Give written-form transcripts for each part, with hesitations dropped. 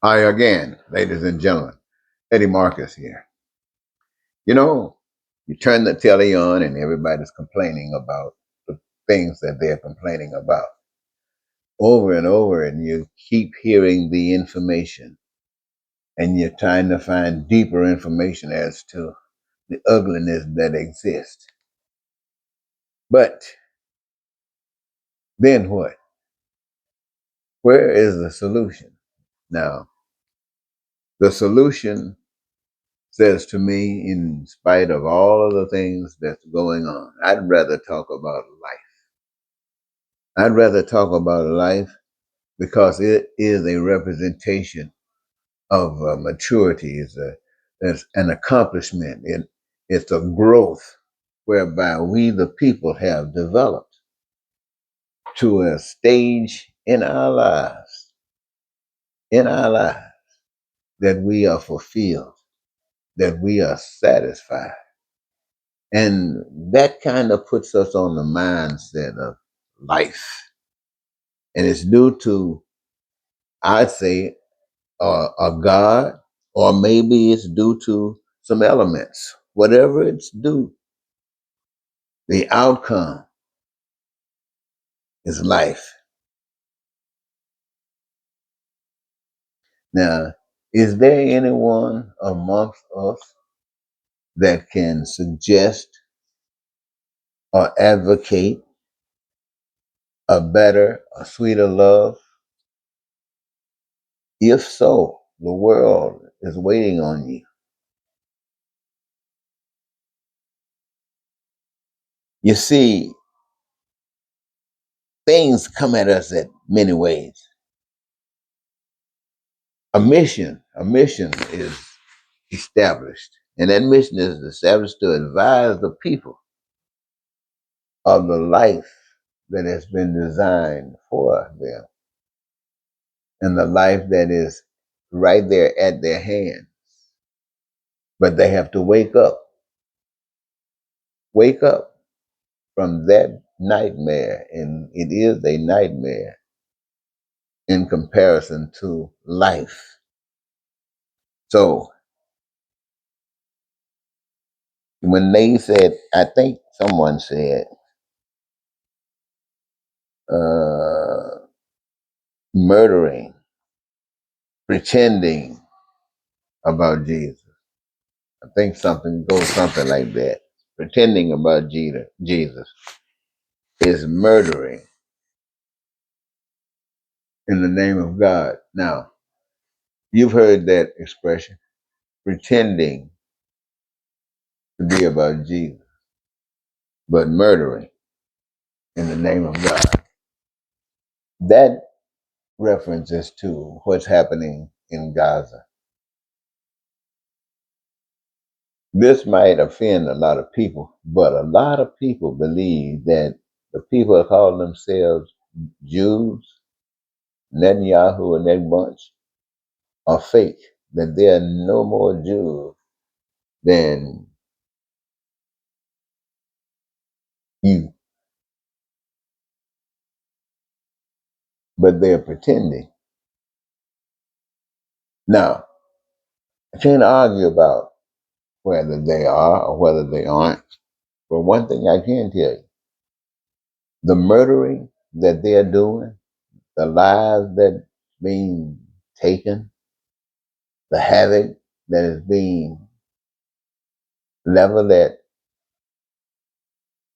Hi again, ladies and gentlemen. Eddie Marcus here. You know, you turn the telly on and everybody's complaining about the things that they're complaining about over and over, and you keep hearing the information and you're trying to find deeper information as to the ugliness that exists. But then what? Where is the solution? Now, the solution says to me, in spite of all of the things that's going on, I'd rather talk about life. I'd rather talk about life because it is a representation of maturity. It's an accomplishment. It's a growth whereby we, the people, have developed to a stage in our lives, that we are fulfilled, that we are satisfied. And that kind of puts us on the mindset of life. And it's due to, I'd say, a God, or maybe it's due to some elements. Whatever it's due, the outcome is life. Now, is there anyone amongst us that can suggest or advocate a better, a sweeter love? If so, the world is waiting on you. You see, things come at us in many ways. A mission is established. And that mission is established to advise the people of the life that has been designed for them and the life that is right there at their hand. But they have to wake up from that nightmare. And it is a nightmare in comparison to life. So when they said, I think someone said, uh, murdering, pretending about Jesus. I think something goes something like that. Pretending about Jesus is murdering in the name of God. Now, you've heard that expression, pretending to be about Jesus, but murdering in the name of God. That references to what's happening in Gaza. This might offend a lot of people, but a lot of people believe that the people that call themselves Jews, Netanyahu and that bunch, are fake, that there are no more Jews than you, but they're pretending. Now, I can't argue about whether they are or whether they aren't, but one thing I can tell you, the murdering that they're doing, the lives that's being taken, the havoc that is being leveled at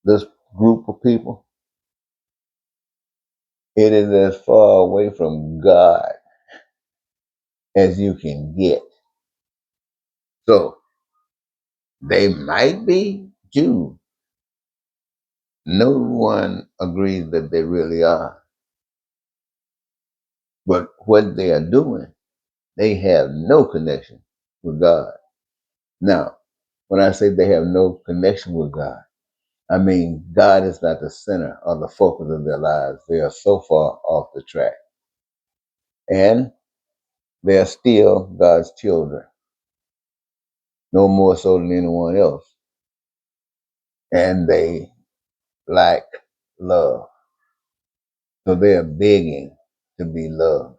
this group of people, it is as far away from God as you can get. So they might be Jews. No one agrees that they really are. But what they are doing, they have no connection with God. Now, when I say they have no connection with God, I mean God is not the center or the focus of their lives. They are so far off the track. And they are still God's children, no more so than anyone else. And they lack love. So they are begging to be loved.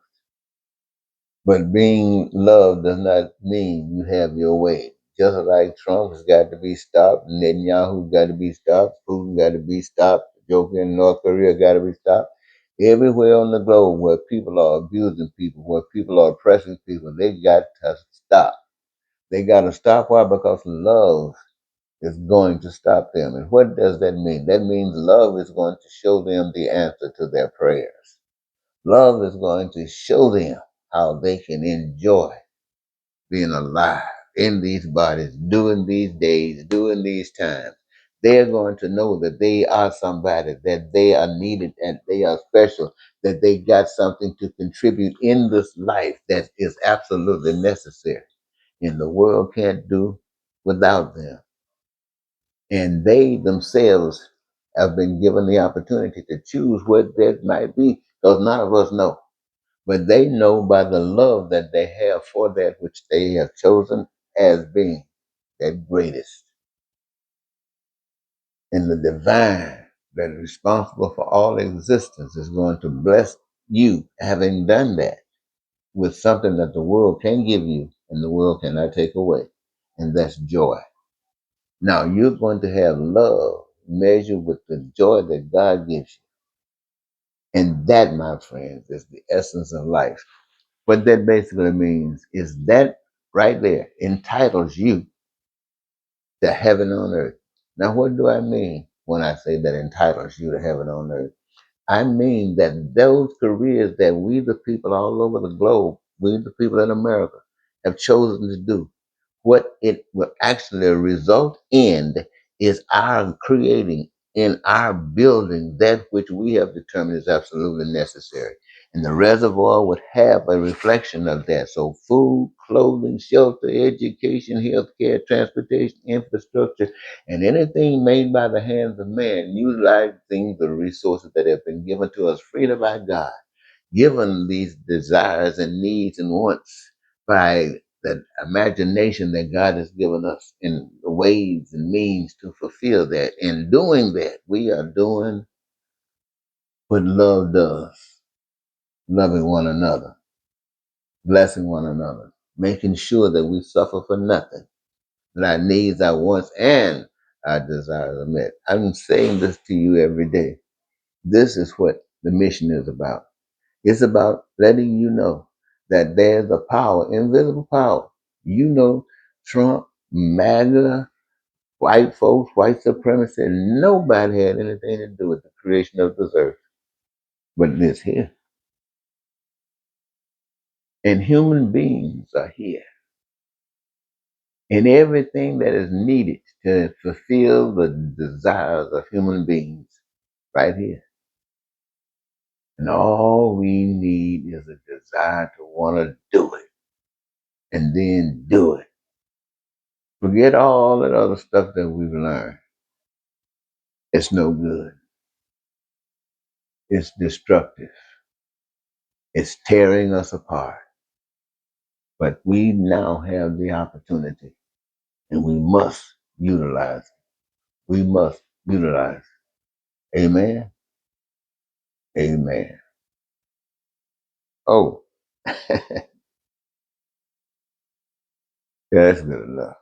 But being loved does not mean you have your way. Just like Trump's got to be stopped, Netanyahu got to be stopped, Putin got to be stopped, the Joker in North Korea got to be stopped. Everywhere on the globe where people are abusing people, where people are oppressing people, they got to stop. They got to stop. Why? Because love is going to stop them. And what does that mean? That means love is going to show them the answer to their prayers. Love is going to show them how they can enjoy being alive in these bodies, doing these days, doing these times. They're going to know that they are somebody, that they are needed, and they are special, that they got something to contribute in this life that is absolutely necessary. And the world can't do without them. And they themselves have been given the opportunity to choose what that might be, because none of us know. But they know by the love that they have for that which they have chosen as being that greatest. And the divine that is responsible for all existence is going to bless you having done that with something that the world can give you and the world cannot take away. And that's joy. Now you're going to have love measured with the joy that God gives you. And that, my friends, is the essence of life. What that basically means is that right there entitles you to heaven on earth. Now, what do I mean when I say that entitles you to heaven on earth? I mean that those careers that we, the people all over the globe, we, the people in America, have chosen to do, what it will actually result in is our creating in our building that which we have determined is absolutely necessary. And the reservoir would have a reflection of that. So food, clothing, shelter, education, healthcare, transportation, infrastructure, and anything made by the hands of man, utilizing the resources that have been given to us freely by God, given these desires and needs and wants by the imagination that God has given us in the ways and means to fulfill that. In doing that, we are doing what love does, loving one another, blessing one another, making sure that we suffer for nothing, that our needs, our wants, and our desires are met. I'm saying this to you every day. This is what the mission is about. It's about letting you know that there's a power, invisible power. You know, Trump, MAGA, white folks, white supremacy, nobody had anything to do with the creation of this earth, but this here. And human beings are here. And everything that is needed to fulfill the desires of human beings right here. And all we need is a desire to want to do it and then do it. Forget all that other stuff that we've learned. It's no good. It's destructive. It's tearing us apart. But we now have the opportunity and we must utilize it. We must utilize it. Amen. Amen. Oh, yeah, that's good enough.